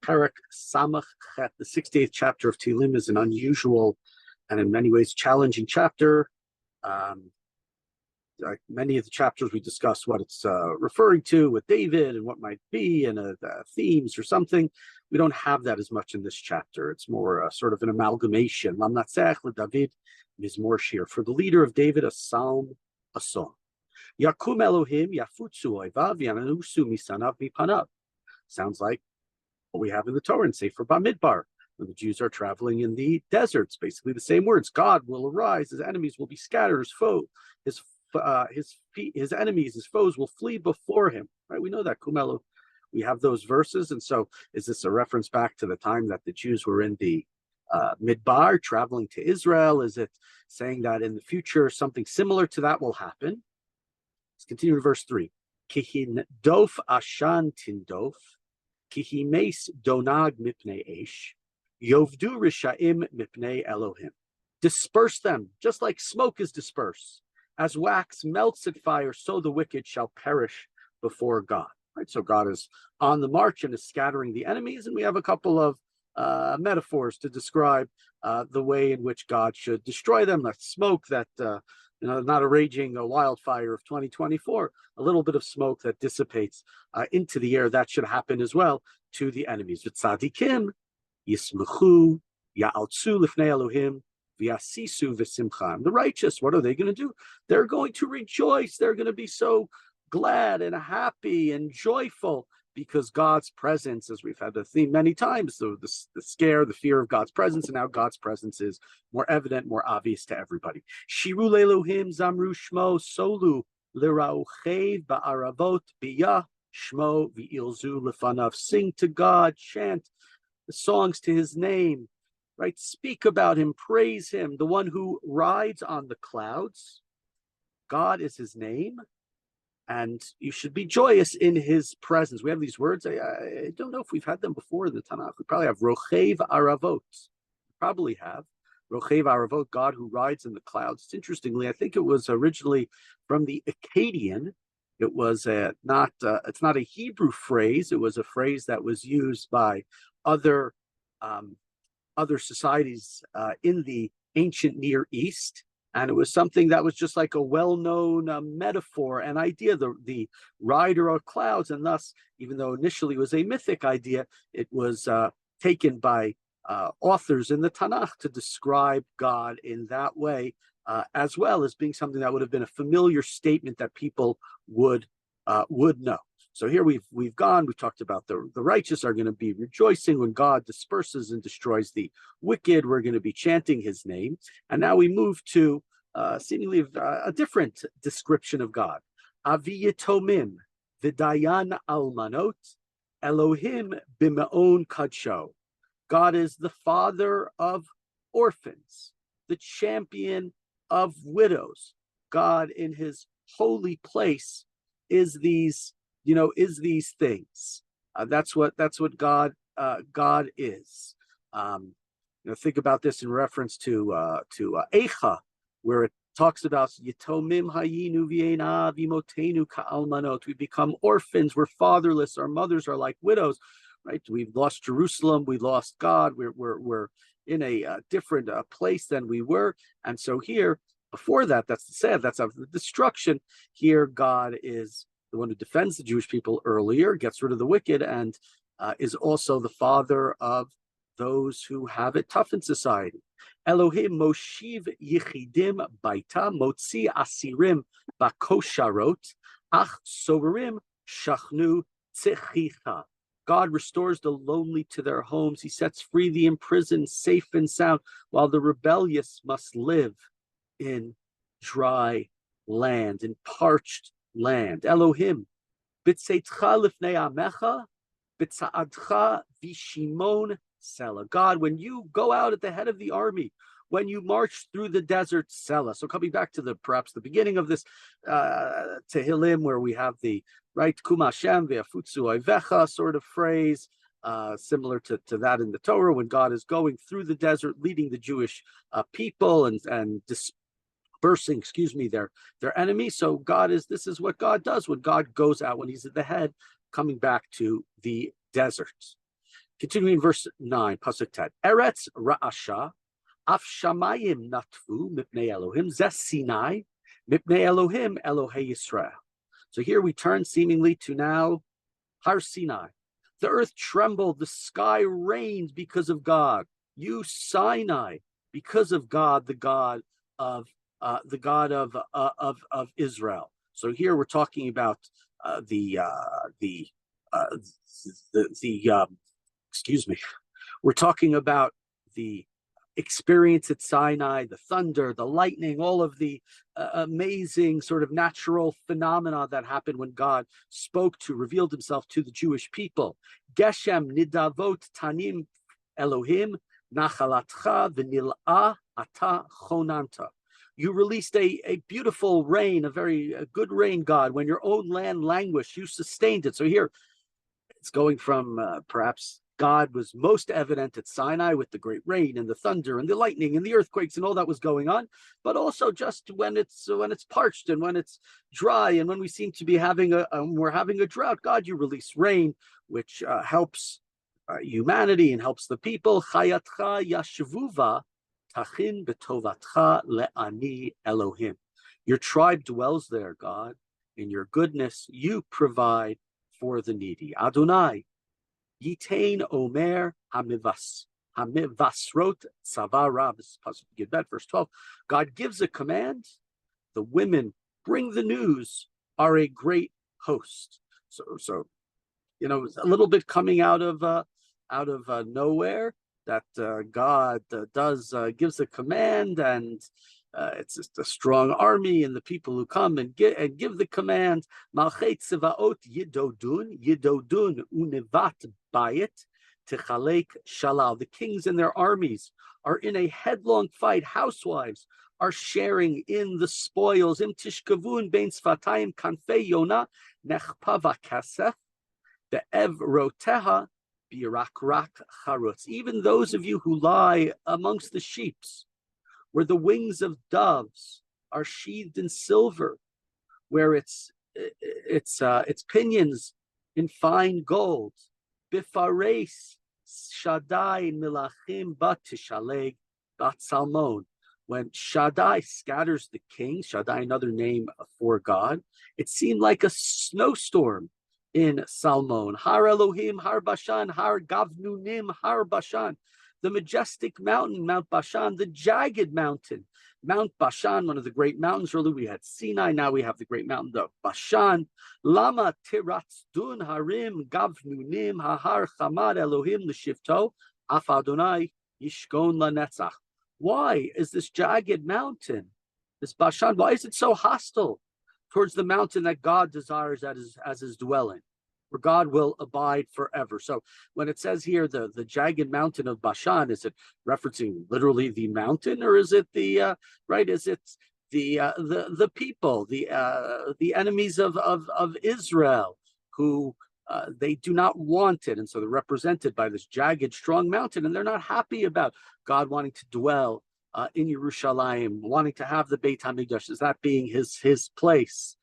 Perek Samach Chet, the 68th chapter of Tehillim, is an unusual and in many ways challenging chapter. Like many of the chapters, we discuss what it's referring to with David and what might be and themes or something. We don't have that as much in this chapter. It's more sort of an amalgamation. Lamnatzech David Mizmor Shir. For the leader of David, a psalm, a song. Yakum Elohim Yafutsu Oivav Yananusu Misanav Mipanav. Sounds like what we have in the Torah and Sefer Bamidbar, when the Jews are traveling in the deserts. Basically the same words. God will arise, his enemies will be scattered, his enemies, his foes will flee before him. Right? We know that Kumelo. We have those verses, and so is this a reference back to the time that the Jews were in the Midbar traveling to Israel? Is it saying that in the future something similar to that will happen? Let's continue to verse 3. Kihin dof ashan tindof, kihimes donag mipnei esh, yovdu rishaim mipnei Elohim. Disperse them, just like smoke is dispersed. As wax melts at fire, so the wicked shall perish before God. Right? So God is on the march and is scattering the enemies, and we have a couple of metaphors to describe the way in which God should destroy them. That smoke, that not a raging wildfire of 2024, a little bit of smoke that dissipates into the air. That should happen as well to the enemies. V'tzadikim yismechu ya'altzu lifnei Elohim. The righteous, what are they going to do? They're going to rejoice. They're going to be so glad and happy and joyful because God's presence, as we've had the theme many times, the scare, the fear of God's presence, and now God's presence is more evident, more obvious to everybody. Shiru le'Elohim zamru shmo solu l'rauchev ba'aravot biyah shmo v'ilzu lefanav. Sing to God, chant the songs to his name. Right, speak about him, praise him, the one who rides on the clouds. God is his name, and you should be joyous in his presence. We have these words. I don't know if we've had them before in the Tanakh. We probably have Rochev Aravot. Probably have Rochev Aravot, God who rides in the clouds. Interestingly, I think it was originally from the Akkadian. It was it's not a Hebrew phrase. It was a phrase that was used by other societies in the ancient Near East, and it was something that was just like a well-known metaphor and idea, the rider of clouds, and thus, even though initially it was a mythic idea, it was taken by authors in the Tanakh to describe God in that way, as well as being something that would have been a familiar statement that people would know. So here we've talked about the righteous are going to be rejoicing when God disperses and destroys the wicked. We're going to be chanting his name. And now we move to seemingly a different description of God. Avi Yatomim, V'dayan almanot, Elohim b'me'on kadsho. God is the father of orphans, the champion of widows. God in his holy place is these things. That's what God is. Think about this in reference to Eicha, where it talks about Yitomim hayinu v'ena v'imotenu ka'almanot. We become orphans. We're fatherless. Our mothers are like widows. Right? We've lost Jerusalem. We lost God. We're in a different place than we were. And so here, before that, that's the sad. That's of the destruction. Here, God is the one who defends the Jewish people earlier, gets rid of the wicked, and is also the father of those who have it tough in society. Elohim moshiv yichidim baita motzi asirim bakosharot ach soverim shachnu tzechicha. God restores the lonely to their homes. He sets free the imprisoned safe and sound, while the rebellious must live in dry land, in parched land. Elohim, b'tzeitcha lifnei amecha, b'tza'adcha v'shimon sela. God, when you go out at the head of the army, when you march through the desert, sela. So coming back to perhaps the beginning of this Tehillim, where we have the right kum Hashem ve'afutzu oivecha sort of phrase, similar to that in the Torah, when God is going through the desert, leading the Jewish people and dispersing, their enemies. So this is what God does when God goes out, when he's at the head, coming back to the desert. Continuing in verse 9, Pasuk 10. Eretz Ra'asha, Af Shamayim Natfu, Mipnei Elohim, Zes Sinai, Mipnei Elohim, Elohei Yisrael. So here we turn seemingly to now Har Sinai. The earth trembled, the sky rained because of God. You Sinai, because of God, the God of Israel. So here we're talking about we're talking about the experience at Sinai, the thunder, the lightning, all of the amazing sort of natural phenomena that happened when God revealed himself to the Jewish people. Geshem nidavot tanim Elohim nachalatcha v'nil'ah ata chonanta. You released a beautiful rain, a good rain, God. When your own land languished, you sustained it. So here it's going from perhaps God was most evident at Sinai with the great rain and the thunder and the lightning and the earthquakes and all that was going on, but also just when it's parched and when it's dry and when we seem to be having a drought, God, you release rain, which helps humanity and helps the people. Chayatcha yashvuva tachin betovatcha le'ani Elohim. Your tribe dwells there, God. In your goodness, you provide for the needy. Adonai, Yitain Omer Hamivasrot Tzava verse 12. God gives a command. The women bring the news, are a great host. So it's a little bit coming out of nowhere that God gives a command, and it's just a strong army and the people who come and give the command. Malchei Tzivaot Yidodun Unevat Bayit Techalek Shalal. The kings and their armies are in a headlong fight. Housewives are sharing in the spoils. Im Tishkavun Bein Sfatayim Kanfei Yona Nechpava Kasef Be'ev Roteha Birakrak Charutz. Even those of you who lie amongst the sheeps, where the wings of doves are sheathed in silver, where its pinions in fine gold. Bifares Shaddai Milachim Bat Tishaleg Bat Salmon. When Shaddai scatters the king, Shaddai, another name for God, it seemed like a snowstorm in Salmon. Har Elohim, Har Bashan, Har Gavnunim, Har Bashan. The majestic mountain, Mount Bashan, the jagged mountain, Mount Bashan, one of the great mountains. Earlier we had Sinai, now we have the great mountain of Bashan. Lama tiratsdun harim gavnunim hahar chamad Elohim l'shivto af Adonai yishkon lanetzach. Why is this jagged mountain, this Bashan, why is it so hostile towards the mountain that God desires as his dwelling, where God will abide forever? So when it says here the jagged mountain of Bashan, is it referencing literally the mountain, or is it the people, the enemies of Israel, who they do not want it, and so they're represented by this jagged, strong mountain, and they're not happy about God wanting to dwell in Yerushalayim, wanting to have the Beit Hamikdash, as that being his place.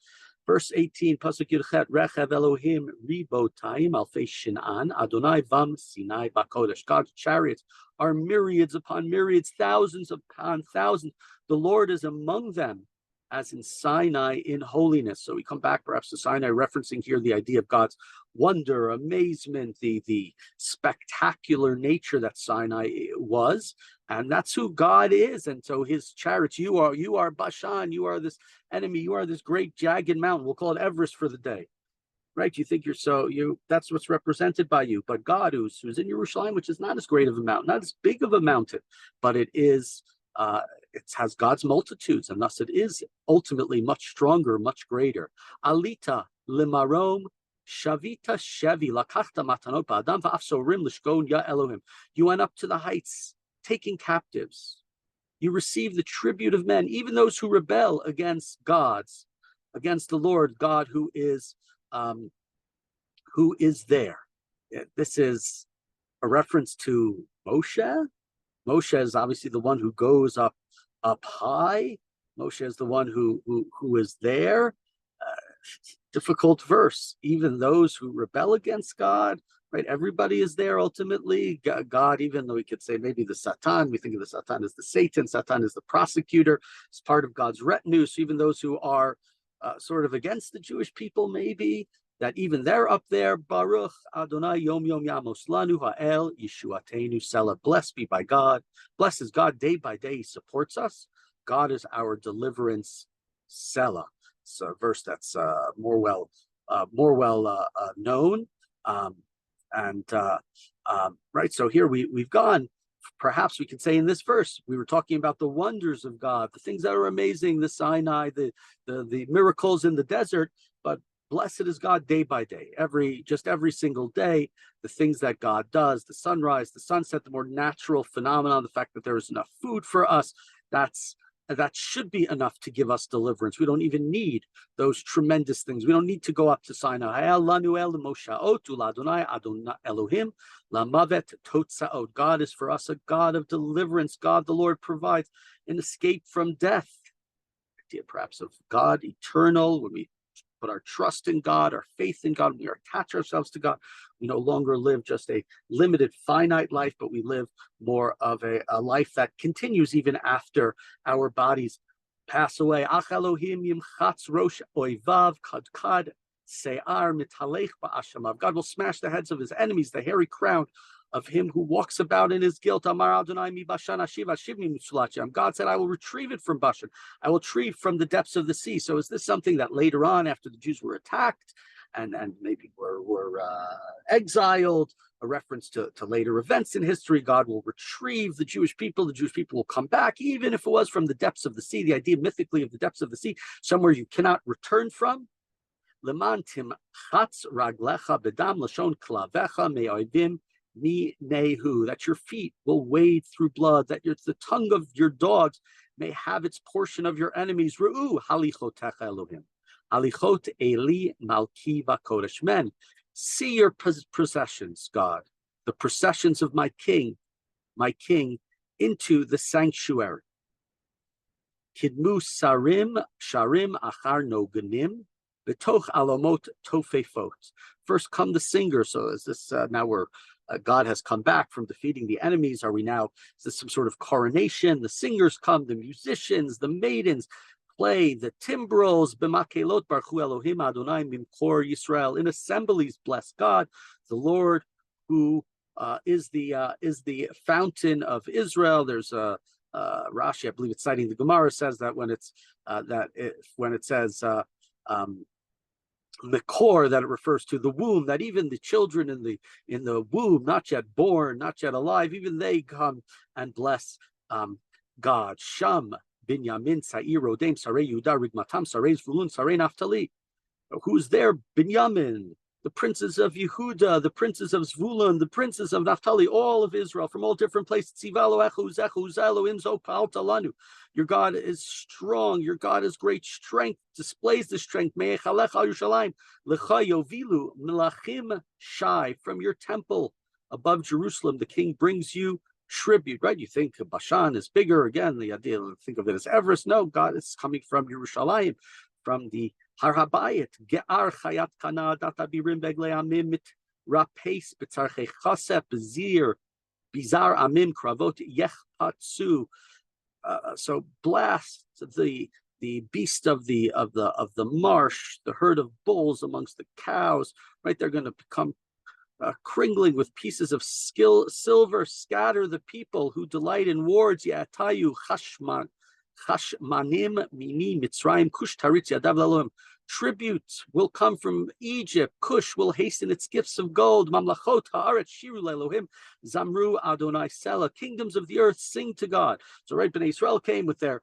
Verse 18, Pasuk Yudchet, Rechev Elohim Ribotayim Alfei Shinan Adonai Vam Sinai Bakodesh. God's chariots are myriads upon myriads, thousands upon thousands. The Lord is among them, as in Sinai in holiness. So we come back perhaps to Sinai, referencing here the idea of God's wonder, amazement, the spectacular nature that Sinai was, and that's who God is. And so his chariots, you are Bashan, you are this enemy, you are this great jagged mountain. We'll call it Everest for the day, right? You think that's what's represented by you, but God, who's in Jerusalem, which is not as great of a mountain, not as big of a mountain, but it is. It has God's multitudes, and thus it is ultimately much stronger, much greater. Alita limarom shavita shevi lakachta matanot ba'adam va'afsorim lishkon ya Elohim. You went up to the heights, taking captives. You received the tribute of men, even those who rebel against against the Lord God who is there. This is a reference to Moshe. Moshe is obviously the one who goes up high. Moshe is the one who is there. difficult verse. Even those who rebel against God, right? Everybody is there ultimately. God, even though we could say maybe the Satan, we think of the Satan as the Satan. Satan is the prosecutor. It's part of God's retinue. So even those who are sort of against the Jewish people, maybe that even they're up there. Baruch Adonai Yom Yom Yamos Lanu Ha'el Yeshuateinu Sela. Blessed be by God. Blessed is God day by day. He supports us. God is our deliverance. Sela. It's a verse that's more well known. Right. So here we've gone. Perhaps we can say in this verse, we were talking about the wonders of God, the things that are amazing, the Sinai, the miracles in the desert, but blessed is God day by day, every single day, the things that God does, the sunrise, the sunset, the more natural phenomenon, the fact that there is enough food for us, that should be enough to give us deliverance. We don't even need those tremendous things. We don't need to go up to Sinai. God is for us a God of deliverance. God, the Lord, provides an escape from death. Idea perhaps of God eternal, when we put our trust in God, our faith in God, we attach ourselves to God. We no longer live just a limited, finite life, but we live more of a life that continues even after our bodies pass away. God will smash the heads of his enemies, the hairy crown of him who walks about in his guilt. God said, I will retrieve it from Bashan. I will retrieve from the depths of the sea. So is this something that later on, after the Jews were attacked and maybe were exiled, a reference to later events in history, God will retrieve the Jewish people will come back, even if it was from the depths of the sea, the idea mythically of the depths of the sea, somewhere you cannot return from. Lemantim chatz raglecha bedam lashon klavecha me'oivim mi nehu, that your feet will wade through blood, that the tongue of your dogs may have its portion of your enemies. Ru'u halichotecha Elohim, halichot Eli malki v'kodesh. Men, see your processions, God, the processions of my king into the sanctuary. Kidmu sharim achar noganim betoch alomot tofefot. First come the singers. So is this now we're God has come back from defeating the enemies? Are we now, is this some sort of coronation? The singers come, the musicians, the maidens play, the timbrels, b'makelot barchu Elohim Adonai mimkor Yisrael. In assemblies, bless God, the Lord, who is the fountain of Israel. There's a Rashi, I believe it's citing the Gemara, says that when it says the core, that it refers to the womb, that even the children in the womb, not yet born, not yet alive, even they come and bless God. Sham Binyamin Sa'ir Rodem Sarei Yudah Rigmatam Sarei Zvulun Sarei Naftali. Who's there? Binyamin, the princes of Yehuda, the princes of Zvulun, the princes of Naphtali, all of Israel from all different places. Your God is strong. Your God is great strength, displays the strength. From your temple above Jerusalem, the king brings you tribute, right? You think Bashan is bigger. Again, the idea, think of it as Everest. No, God is coming from Yerushalayim, from the Har Habayit. Ge'ar chayat kana data birim begle amim mit rapes betzarchei chasep bezir bizar amim kravot yechpatsu. So blast the beast of the marsh, the herd of bulls amongst the cows. Right, they're going to become cringling with pieces of silver. Scatter the people who delight in wards. Yatayu chashmanim mini mitzrayim kush taritz yadav lalohim. Tribute will come from Egypt. Cush will hasten its gifts of gold. Mamlachot haaretz shiru le'Elohim zamru Adonai Sela. Kingdoms of the earth sing to God. So right, Bnei Israel came with their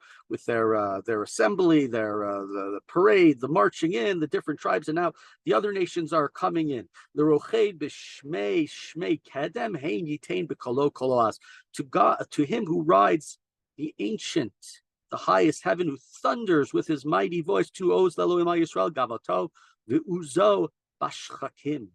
assembly, the parade, the marching in, the different tribes, and now the other nations are coming in. The rocheid b'shmei shmei kedem hein yitain b'kolo koloas. To God, to him who rides the ancient, the highest heaven, who thunders with his mighty voice, to Oz Elohim Yisrael Gavato, the Uzo Bashchakim.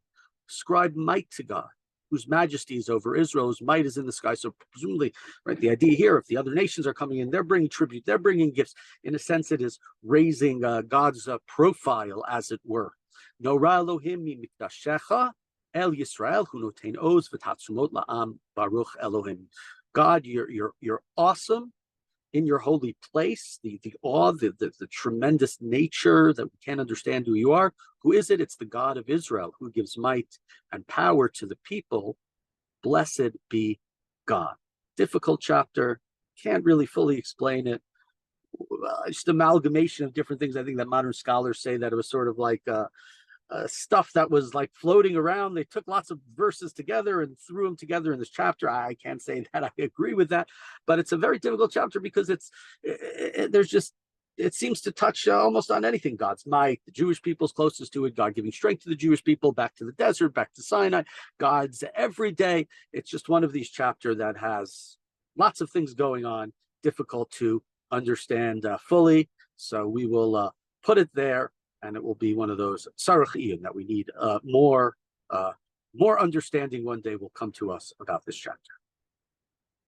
Ascribe might to God. whose majesty is over Israel, whose might is in the sky. So presumably, right, the idea here, if the other nations are coming in, they're bringing tribute, they're bringing gifts. In a sense, it is raising God's profile, as it were. Nora Elohim mikdashecha El Yisrael hu noten oz v'tatzumot la'am baruch Elohim. God, you're awesome in your holy place, the awe, the tremendous nature that we can't understand who you are. Who is it? It's the God of Israel who gives might and power to the people. Blessed be God. Difficult chapter, can't really fully explain it. Just amalgamation of different things. I think that modern scholars say that it was sort of like stuff that was like floating around. They took lots of verses together and threw them together in this chapter. I can't say that I agree with that, but it's a very difficult chapter because it seems to touch almost on anything. God's might, the Jewish people's closest to it, God giving strength to the Jewish people, back to the desert, back to Sinai, God's everyday. It's just one of these chapters that has lots of things going on, difficult to understand fully. So we will put it there. And it will be one of those tzarich iyun that we need more understanding one day will come to us about this chapter.